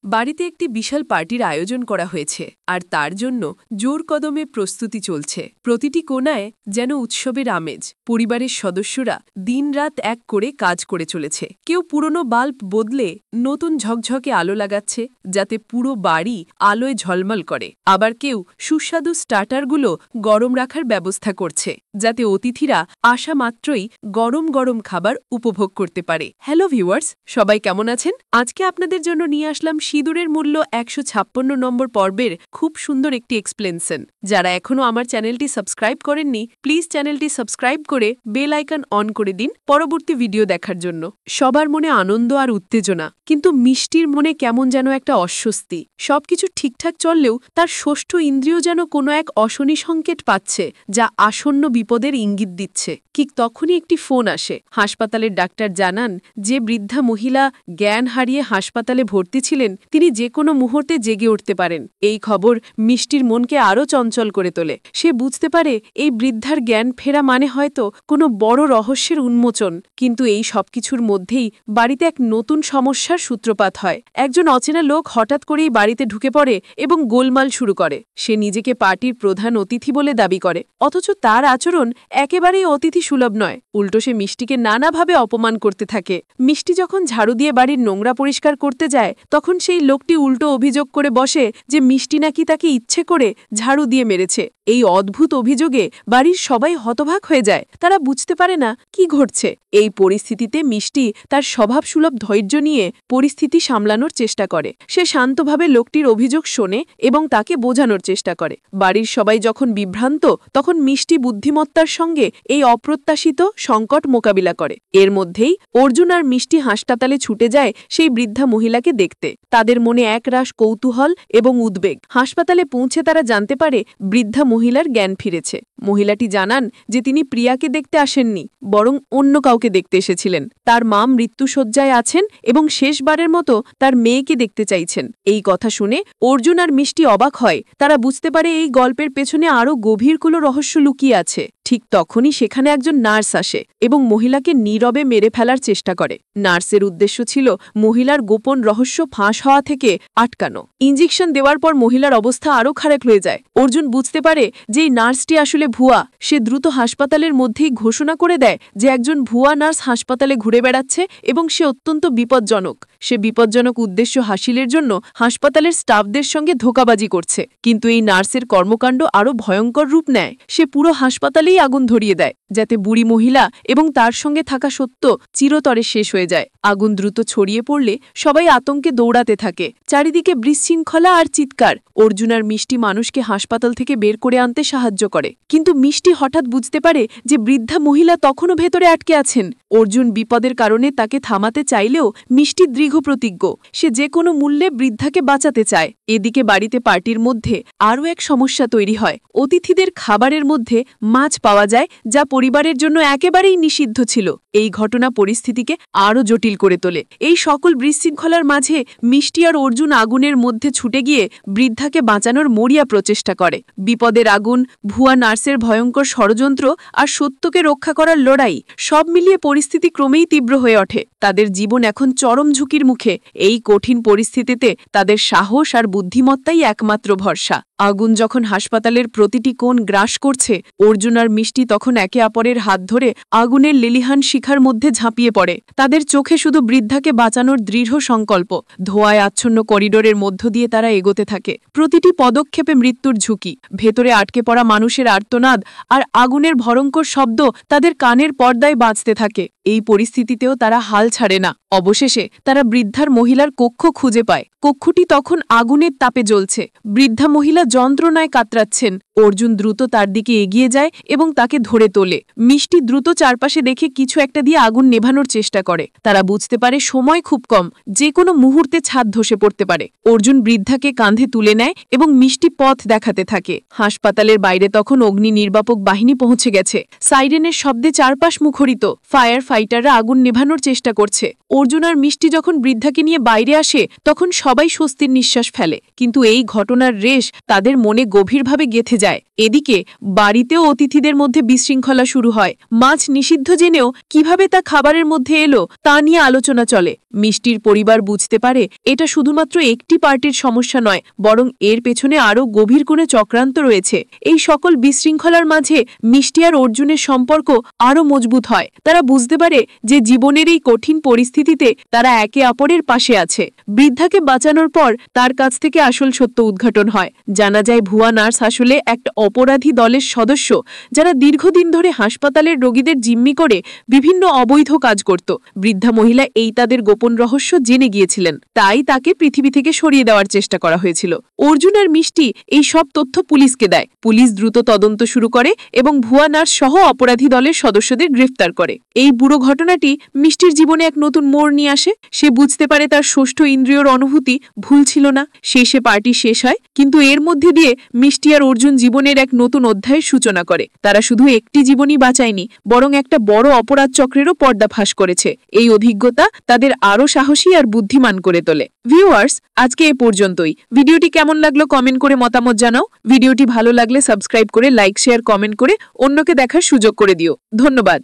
বাড়িতে একটি বিশাল পার্টির আয়োজন করা হয়েছে আর তার জন্য জোর কদমে প্রস্তুতি চলছে। প্রতিটি কোণায় যেন উৎসবের আমেজ। পরিবারের সদস্যরা দিনরাত এক করে কাজ করে চলেছে। কেউ পুরনো বাল্ব বদলে নতুন ঝকঝকে আলো লাগাচ্ছে, যাতে পুরো বাড়ি আলোয় ঝলমল করে। আবার কেউ সুস্বাদু স্টার্টারগুলো গরম রাখার ব্যবস্থা করছে, যাতে অতিথিরা আসা মাত্রই গরম গরম খাবার উপভোগ করতে পারে। হ্যালো ভিউয়ার্স, সবাই কেমন আছেন? আজকে আপনাদের জন্য নিয়ে আসলাম সিঁদুরের মূল্য ১৫৬ নম্বর পর্বের খুব সুন্দর একটি এক্সপ্লেনেশন। যারা এখনও আমার চ্যানেলটি সাবস্ক্রাইব করেননি, প্লিজ চ্যানেলটি সাবস্ক্রাইব করে বেল আইকন অন করে দিন পরবর্তী ভিডিও দেখার জন্য। সবার মনে আনন্দ আর উত্তেজনা, কিন্তু মিষ্টির মনে কেমন যেন একটা অস্বস্তি। সবকিছু ঠিকঠাক চললেও তার ষষ্ঠ ইন্দ্রিয় যেন কোনো এক অশনি সংকেত পাচ্ছে, যা আসন্ন বিপদের ইঙ্গিত দিচ্ছে। ঠিক তখনই একটি ফোন আসে। হাসপাতালের ডাক্তার জানান যে বৃদ্ধা মহিলা জ্ঞান হারিয়ে হাসপাতালে ভর্তি ছিলেন, তিনি যে কোনো মুহূর্তে জেগে উঠতে পারেন। এই খবর মিষ্টির মনকে আরও চঞ্চল করে তোলে। সে বুঝতে পারে এই বৃদ্ধার জ্ঞান ফেরা মানে হয়তো কোনো বড় রহস্যের উন্মোচন। কিন্তু এই সবকিছুর মধ্যেই বাড়িতে এক নতুন সমস্যার সূত্রপাত হয়। একজন অচেনা লোক হঠাৎ করেই বাড়িতে ঢুকে পড়ে এবং গোলমাল শুরু করে। সে নিজেকে পার্টির প্রধান অতিথি বলে দাবি করে, অথচ তার আচরণ একেবারেই অতিথি সুলভ নয়। উল্টো সে মিষ্টিকে নানাভাবে অপমান করতে থাকে। মিষ্টি যখন ঝাড়ু দিয়ে বাড়ির নোংরা পরিষ্কার করতে যায়, তখন সেই লোকটি উল্টো অভিযোগ করে বসে যে মিষ্টি নাকি তাকে ইচ্ছে করে ঝাড়ু দিয়ে মেরেছে। এই অদ্ভুত অভিযোগে বাড়ির সবাই হতবাক হয়ে যায়। তারা বুঝতে পারে না কি ঘটছে। এই পরিস্থিতিতে মিষ্টি তার স্বভাবসুলভ ধৈর্য নিয়ে পরিস্থিতি সামলানোর চেষ্টা করে। সে শান্তভাবে লোকটির অভিযোগ শোনে এবং তাকে বোঝানোর চেষ্টা করে। বাড়ির সবাই যখন বিভ্রান্ত, তখন মিষ্টি বুদ্ধিমত্তার সঙ্গে এই অপ্রত্যাশিত সংকট মোকাবিলা করে। এর মধ্যেই অর্জুন আর মিষ্টি হাসপাতালে ছুটে যায় সেই বৃদ্ধা মহিলাকে দেখতে। তাদের মনে একরাশ কৌতূহল এবং উদ্বেগ। হাসপাতালে পৌঁছে তারা জানতে পারে বৃদ্ধা মহিলার জ্ঞান ফিরেছে। মহিলাটি জানান যে তিনি প্রিয়াকে দেখতে আসেননি, বরং অন্য কাউকে দেখতে এসেছিলেন। তার মা মৃত্যুশয্যায় আছেন এবং শেষবারের মতো তার মেয়েকে দেখতে চাইছেন। এই কথা শুনে অর্জুন আর মিষ্টি অবাক হয়। তারা বুঝতে পারে এই গল্পের পেছনে আরও গভীর কোনো রহস্য লুকিয়ে আছে। ঠিক তখনই সেখানে একজন নার্স আসে এবং মহিলাকে নীরবে মেরে ফেলার চেষ্টা করে। নার্সের উদ্দেশ্য ছিল মহিলার গোপন রহস্য ফাঁস হওয়া থেকে আটকানো। ইঞ্জেকশন দেওয়ার পর মহিলার অবস্থা আরও খারাপ হয়ে যায়। অর্জুন বুঝতে পারে যে এই নার্সটি আসলে ভুয়া। সে দ্রুত হাসপাতালের মধ্যেই ঘোষণা করে দেয় যে একজন ভুয়া নার্স হাসপাতালে ঘুরে বেড়াচ্ছে এবং সে অত্যন্ত বিপজ্জনক। সে বিপজ্জনক উদ্দেশ্য হাসিলের জন্য হাসপাতালের স্টাফদের সঙ্গে ধোঁকাবাজি করছে। কিন্তু এই নার্সের কর্মকাণ্ড আরও ভয়ঙ্কর রূপ নেয়। সে পুরো হাসপাতালেই আগুন ধরিয়ে দেয়, যাতে বুড়ি মহিলা এবং তার সঙ্গে থাকা সত্য চিরতরে শেষ হয়ে যায়। আগুন দ্রুত ছড়িয়ে পড়লে সবাই আতঙ্কে দৌড়াতে থাকে। চারিদিকে বিশৃঙ্খলা আর চিৎকার। অর্জুন আর মিষ্টি মানুষকে হাসপাতাল থেকে বের করে আনতে সাহায্য করে, কিন্তু মিষ্টি হঠাৎ বুঝতে পারে যে বৃদ্ধা মহিলা তখনও ভেতরে আটকে আছেন। অর্জুন বিপদের কারণে তাকে থামাতে চাইলেও মিষ্টি দৃঢ়প্রতিজ্ঞ। সে যে কোনো মূল্যে বৃদ্ধাকে বাঁচাতে চায়। এদিকে বাড়িতে পার্টির মধ্যে আরও এক সমস্যা তৈরি হয়। অতিথিদের খাবারের মধ্যে মাছ পাওয়া যায়, যা পরিবারের জন্য একেবারেই নিষিদ্ধ ছিল। এই ঘটনা পরিস্থিতিকে আরও জটিল করে তোলে। এই সকল বিশৃঙ্খলার মাঝে মিষ্টি আর অর্জুন আগুনের মধ্যে ছুটে গিয়ে বৃদ্ধাকে বাঁচানোর মরিয়া প্রচেষ্টা করে। বিপদের আগুন, ভুয়া নার্সের ভয়ঙ্কর ষড়যন্ত্র আর সত্যকে রক্ষা করার লড়াই, সব মিলিয়ে পরিস্থিতি ক্রমেই তীব্র হয়ে ওঠে। তাদের জীবন এখন চরম ঝুঁকির মুখে। এই কঠিন পরিস্থিতিতে তাদের সাহস আর বুদ্ধিমত্তাই একমাত্র ভরসা। আগুন যখন হাসপাতালের প্রতিটি কোণ গ্রাস করছে, অর্জুন আর মিষ্টি তখন একে অপরের হাত ধরে আগুনের লেলিহান শিখার মধ্যে ঝাঁপিয়ে পড়ে। তাদের চোখে শুধু বৃদ্ধাকে বাঁচানোর দৃঢ় সংকল্প। ধোঁয়ায় আচ্ছন্ন করিডোরের মধ্য দিয়ে তারা এগোতে থাকে। প্রতিটি পদক্ষেপে মৃত্যুর ঝুঁকি। ভেতরে আটকে পড়া মানুষের আর্তনাদ আর আগুনের ভয়ঙ্কর শব্দ তাদের কানের পর্দায় বাজতে থাকে। এই পরিস্থিতিতেও তারা হাল ছাড়ে না। অবশেষে তারা বৃদ্ধার মহিলার কক্ষ খুঁজে পায়। কক্ষটি তখন আগুনের তাপে জ্বলছে। বৃদ্ধা মহিলা যন্ত্রণায় কাতরাচ্ছেন। অর্জুন দ্রুত তার দিকে এগিয়ে যায় এবং তাকে ধরে তোলে। মিষ্টি দ্রুত চারপাশে দেখে কিছু একটা দিয়ে আগুন নেভানোর চেষ্টা করে। তারা বুঝতে পারে সময় খুব কম, যে কোনো মুহূর্তে ছাদ ধসে পড়তে পারে। অর্জুন বৃদ্ধাকে কাঁধে তুলে নেয় এবং মিষ্টি পথ দেখাতে থাকে। হাসপাতালের বাইরে তখন অগ্নি নির্বাপক বাহিনী পৌঁছে গেছে। সাইরেনের শব্দে চারপাশ মুখরিত। ফায়ার ফাইটাররা আগুন নেভানোর চেষ্টা করছে। অর্জুন আর মিষ্টি যখন বৃদ্ধাকে নিয়ে বাইরে আসে, তখন সবাই স্বস্তির নিঃশ্বাস ফেলে। কিন্তু এই ঘটনার রেশ তাদের মনে গভীরভাবে গেঁথে যায়। এদিকে বাড়িতেও অতিথিদের মধ্যে বিশৃঙ্খলা শুরু হয়। মাছ নিষিদ্ধ জেনেও কিভাবে তা খাবারের মধ্যে এলো তা নিয়ে আলোচনা চলে। মিষ্টির পরিবার বুঝতে পারে এটা শুধুমাত্র একটি পার্টির সমস্যা নয়, বরং এর পেছনে আরও গভীর কোনো চক্রান্ত রয়েছে। এই সকল বিশৃঙ্খলার মাঝে মিষ্টি আর অর্জুনের সম্পর্ক আরও মজবুত হয়। তারা বুঝতে পারে যে জীবনের এই কঠিন পরিস্থিতিতে তারা একে অপরের পাশে আছে। বৃদ্ধাকে বাঁচানোর পর তার কাছ থেকে আসল সত্য উদ্ঘাটন হয়। জানা যায় ভুয়া নার্স আসলে একটা অপরাধী দলের সদস্য, যারা দীর্ঘদিন ধরে হাসপাতালের রোগীদের জিম্মি করে বিভিন্ন অবৈধ কাজ করত। বৃদ্ধা মহিলা এই তাদের গোপন রহস্য জেনে গিয়েছিলেন, তাই তাকে পৃথিবী থেকে সরিয়ে দেওয়ার চেষ্টা করা হয়েছিল। অর্জুন আর মিষ্টি এই সব তথ্য পুলিশকে দেয়। পুলিশ দ্রুত তদন্ত শুরু করে এবং ভুয়া নার্স সহ অপরাধী দলের সদস্যদের গ্রেফতার করে। এই বুড়ো ঘটনাটি মিষ্টির জীবনে এক নতুন মোড় নিয়ে আসে। সে বুঝতে পারে তার ষষ্ঠ ইন্দ্রিয়র অনুভূতি ভুল ছিল না। শেষে পার্টি শেষ হয়, কিন্তু এর মধ্যে দিয়ে মিষ্টি আর অর্জুন জীবনের এক নতুন অধ্যায়ের সূচনা করে। তারা শুধু একটি জীবনই বাঁচায়নি, বরং একটা বড় অপরাধ চক্রেরও পর্দাফাঁস করেছে। এই অভিজ্ঞতা তাদের আরও সাহসী আর বুদ্ধিমান করে তোলে। ভিউয়ার্স, আজকে এ পর্যন্তই। ভিডিওটি কেমন লাগলো কমেন্ট করে মতামত জানাও। ভিডিওটি ভালো লাগলে সাবস্ক্রাইব করে লাইক, শেয়ার, কমেন্ট করে অন্যকে দেখার সুযোগ করে দিও। ধন্যবাদ।